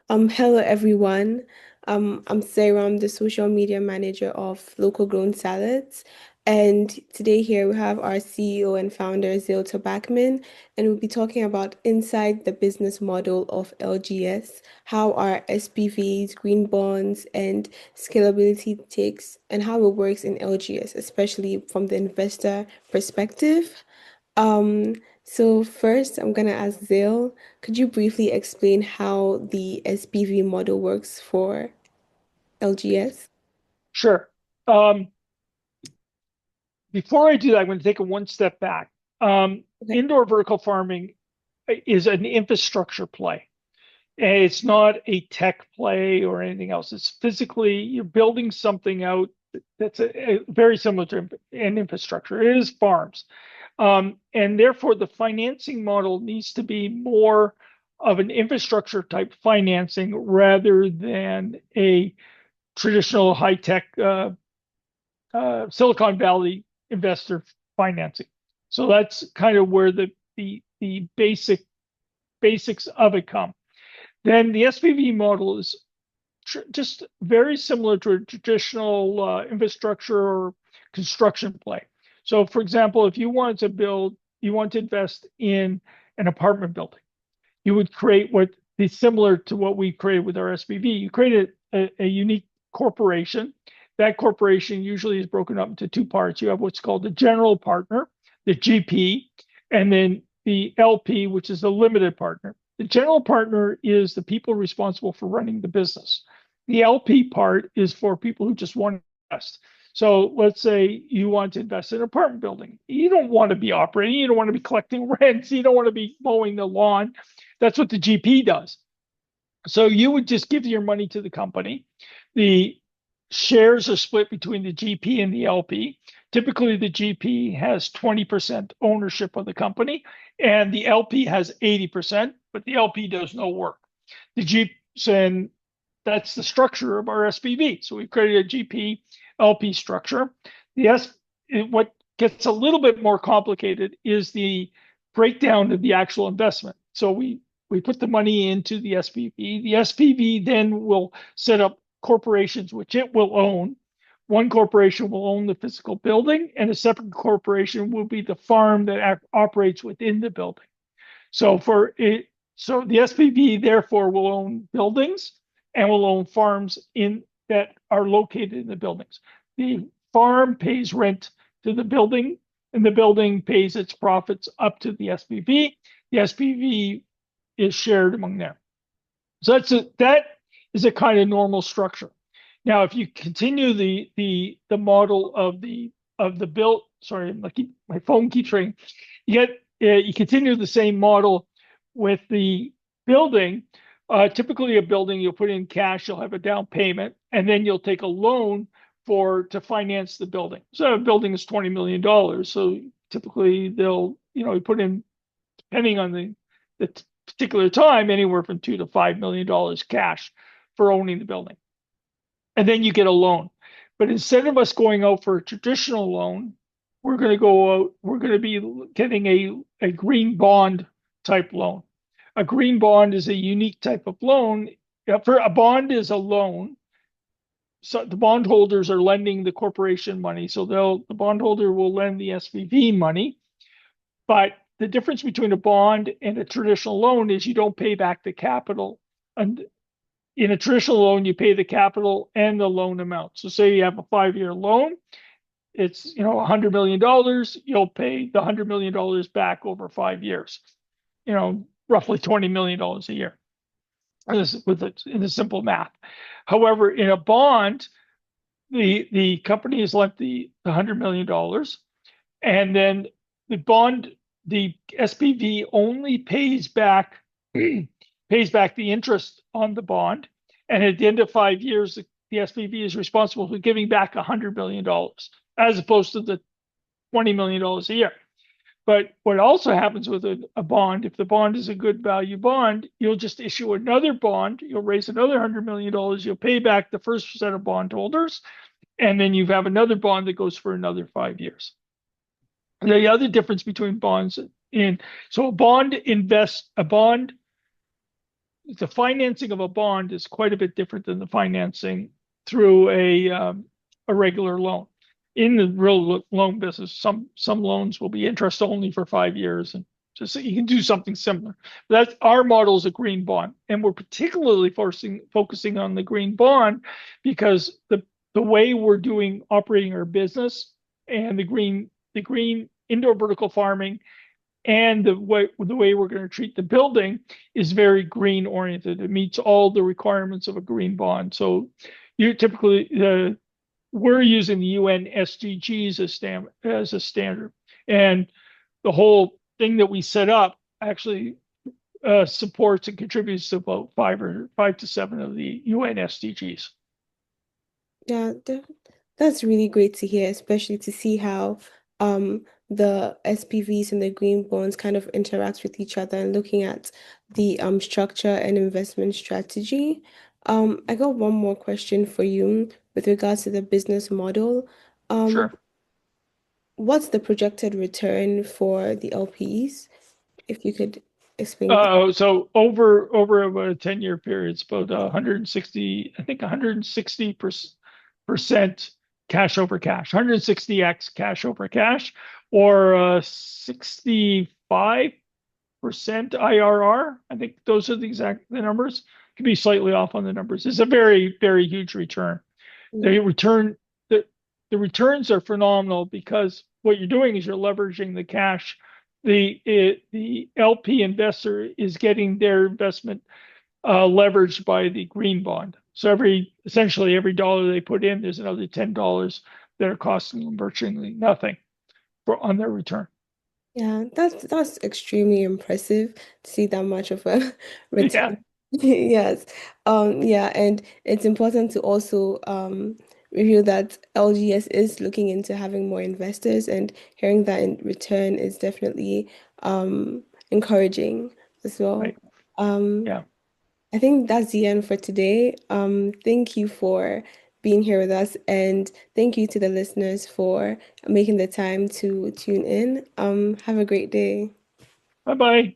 Hello everyone. I'm Seyram, the social media manager of Local Grown Salads. And today here we have our CEO and founder, Zale Tabakman, and we'll be talking about inside the business model of LGS, how our SPVs, green bonds, and scalability takes and how it works in LGS, especially from the investor perspective. Um, so first, I'm gonna ask Zale, could you briefly explain how the SPV model works for LGS? Sure. Um, Before I do that, I'm going to take a one step back. Okay. Indoor vertical farming is an infrastructure play. And it's not a tech play or anything else. It's physically, you're building something out that's very similar to an infrastructure. It is farms. And therefore, the financing model needs to be more of an infrastructure type financing rather than a traditional high tech Silicon Valley investor financing. So that's kind of where the basics of it come. Then the SPV model is just very similar to a traditional infrastructure or construction play. So, for example, if you want to invest in an apartment building, you would create what is similar to what we created with our SPV. You create a unique corporation. That corporation usually is broken up into two parts. You have what's called the general partner, the GP, and then the LP, which is the limited partner. The general partner is the people responsible for running the business. The LP part is for people who just want to invest. So let's say you want to invest in an apartment building. You don't want to be operating, you don't want to be collecting rents, you don't want to be mowing the lawn. That's what the GP does. So you would just give your money to the company. The shares are split between the GP and the LP. Typically, the GP has 20% ownership of the company, and the LP has 80%, but the LP does no work. The GP, and that's the structure of our SPV. So we've created a GP LP structure. What gets a little bit more complicated is the breakdown of the actual investment. So we put the money into the SPV. The SPV then will set up corporations which it will own. One corporation will own the physical building, and a separate corporation will be the farm that operates within the building. So for it, so the SPV therefore will own buildings and will own farms in that are located in the buildings. The farm pays rent to the building, and the building pays its profits up to the SPV. The SPV is shared among them. So that is a kind of normal structure. Now, if you continue the model of the built, sorry, my phone keeps ringing. You continue the same model with the building. Typically, a building you'll put in cash, you'll have a down payment, and then you'll take a loan to finance the building. So a building is $20 million. So typically you put in, depending on the particular time, anywhere from $2 to $5 million cash for owning the building. And then you get a loan. But instead of us going out for a traditional loan, we're going to be getting a green bond type loan. A green bond is a unique type of loan. For a bond is a loan. So the bondholders are lending the corporation money. So the bondholder will lend the SPV money. But the difference between a bond and a traditional loan is you don't pay back the capital. And in a traditional loan, you pay the capital and the loan amount. So say you have a 5-year loan, it's $100 million. You'll pay the $100 million back over 5 years. Roughly $20 million a year. In the simple math. However, in a bond, the company has lent the $100 million, and then the SPV only pays back the interest on the bond, and at the end of 5 years, the SPV is responsible for giving back $100 million, as opposed to the $20 million a year. But what also happens with a bond, if the bond is a good value bond, you'll just issue another bond, you'll raise another $100 million, you'll pay back the first set of bondholders, and then you have another bond that goes for another 5 years. The other difference between bonds a bond the financing of a bond is quite a bit different than the financing through a regular loan. In the real loan business, some loans will be interest only for 5 years, and just so you can do something similar. That's our model is a green bond, and we're particularly focusing on the green bond because the way we're doing operating our business and the green indoor vertical farming and the way we're going to treat the building is very green oriented. It meets all the requirements of a green bond. So you typically we're using the UN SDGs as a standard, and the whole thing that we set up actually supports and contributes to about 5 to 7 of the UN SDGs. Yeah, that's really great to hear, especially to see how the SPVs and the green bonds kind of interact with each other and looking at the structure and investment strategy. I got one more question for you with regards to the business model. Um, Sure. what's the projected return for the LPs? If you could explain that. So over about a 10-year period, it's about 160, I think 160% cash over cash, 160x cash over cash, or 65% IRR. I think those are the numbers. Could be slightly off on the numbers. It's a very, very huge return. Yeah. The return the the returns are phenomenal because what you're doing is you're leveraging the cash. The LP investor is getting their investment leveraged by the green bond. So essentially every dollar they put in, there's another $10 that are costing them virtually nothing on their return. Yeah, that's extremely impressive to see that much of a Yeah, return. Yes. Yeah, and it's important to also review that LGS is looking into having more investors, and hearing that in return is definitely encouraging as well. right. Um Yeah. I think that's the end for today. Thank you for being here with us, and thank you to the listeners for making the time to tune in. Have a great day. Bye bye.